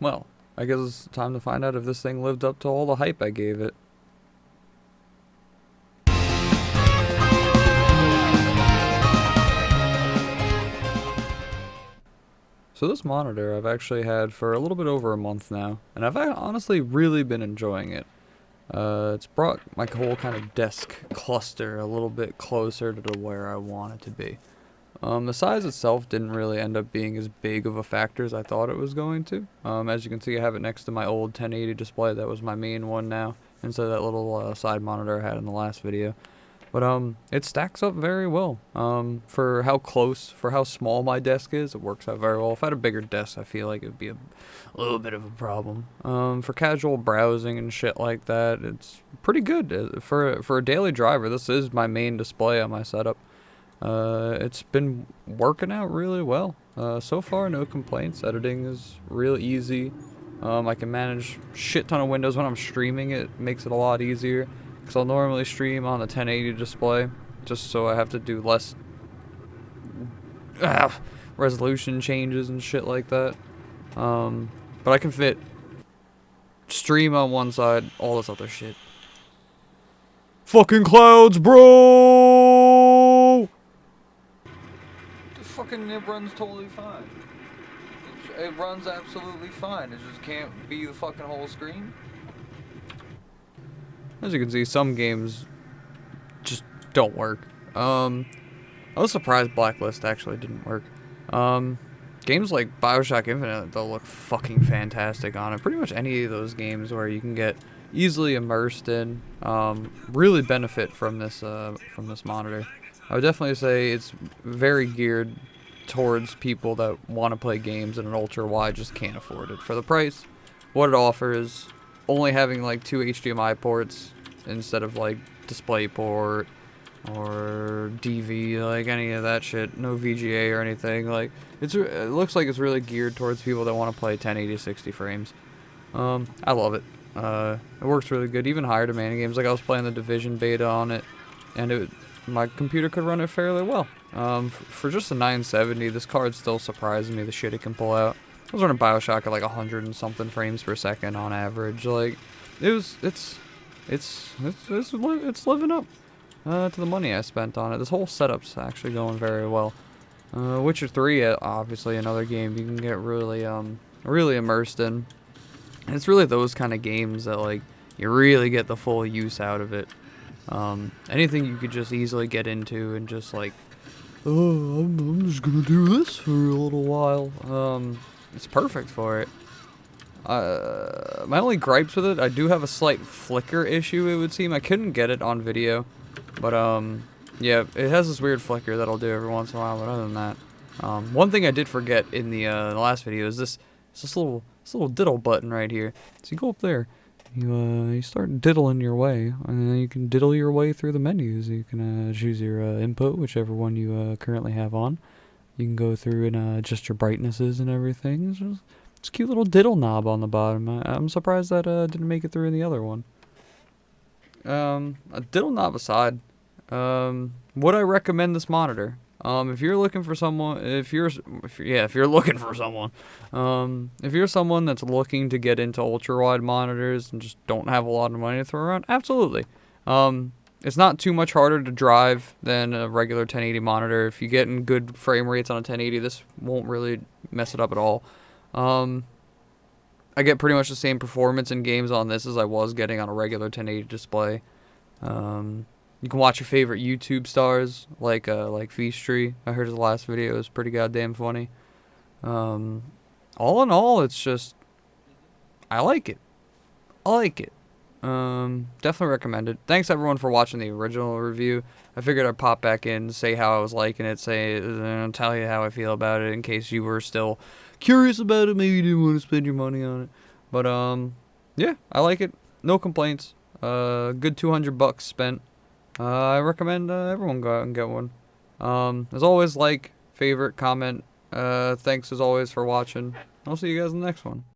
Well, I guess it's time to find out if this thing lived up to all the hype I gave it. So this monitor I've actually had for a little bit over a month now, and I've honestly really been enjoying it. It's brought my whole kind of desk cluster a little bit closer to where I want it to be. The size itself didn't really end up being as big of a factor as I thought it was going to. As you can see, I have it next to my old 1080 display that was my main one now, instead of that little side monitor I had in the last video. But it stacks up very well. For how small my desk is, it works out very well. If I had a bigger desk, I feel like it would be a little bit of a problem. For casual browsing and shit like that, it's pretty good. For a daily driver, this is my main display on my setup. It's been working out really well. So far, no complaints. Editing is real easy. I can manage shit ton of windows when I'm streaming. It makes it a lot easier. Because I'll normally stream on the 1080 display, just so I have to do less resolution changes and shit like that. But I can fit stream on one side, all this other shit. Fucking clouds, bro! It runs totally fine. It runs absolutely fine. It just can't be the fucking whole screen. As you can see, some games just don't work. I was surprised Blacklist actually didn't work. Games like BioShock Infinite, they'll look fucking fantastic on it. Pretty much any of those games where you can get easily immersed in, really benefit from this monitor. I would definitely say it's very geared towards people that want to play games and an ultra-wide just can't afford it. For the price, what it offers, only having like 2 HDMI ports instead of like DisplayPort or DV, like any of that shit, no VGA or anything. Like it looks like it's really geared towards people that want to play 1080 60 frames. I love it. It works really good, even higher demanding games. Like I was playing the Division beta on it, and my computer could run it fairly well. For just a 970, this card still surprises me the shit it can pull out. I was running BioShock at like 100 and something frames per second on average. Like, it's living up to the money I spent on it. This whole setup's actually going very well. Witcher 3, obviously another game you can get really immersed in. And it's really those kind of games that like you really get the full use out of it. Anything you could just easily get into and just like, oh, I'm just gonna do this for a little while. It's perfect for it. My only gripes with it, I do have a slight flicker issue, it would seem. I couldn't get it on video, but yeah, it has this weird flicker that I'll do every once in a while. But other than that, one thing I did forget in the last video is this little diddle button right here. So you go up there, you start diddling your way, and then you can diddle your way through the menus. You can choose your input, whichever one you currently have on. You can go through and adjust your brightnesses and everything. It's a cute little diddle knob on the bottom. I'm surprised that didn't make it through in the other one. A diddle knob aside, would I recommend this monitor? If you're looking for someone, if you're looking for someone, if you're someone that's looking to get into ultra-wide monitors and just don't have a lot of money to throw around, absolutely. It's not too much harder to drive than a regular 1080 monitor. If you get in good frame rates on a 1080, this won't really mess it up at all. I get pretty much the same performance in games on this as I was getting on a regular 1080 display. You can watch your favorite YouTube stars, like Feastry. I heard his last video was pretty goddamn funny. All in all, it's just, I like it. Definitely recommend it. Thanks everyone for watching the original review. I figured I'd pop back in, say how I was liking it, and tell you how I feel about it in case you were still curious about it. Maybe you didn't want to spend your money on it. But yeah, I like it. No complaints. Good $200 spent. I recommend everyone go out and get one. As always, like, favorite, comment. Thanks as always for watching. I'll see you guys in the next one.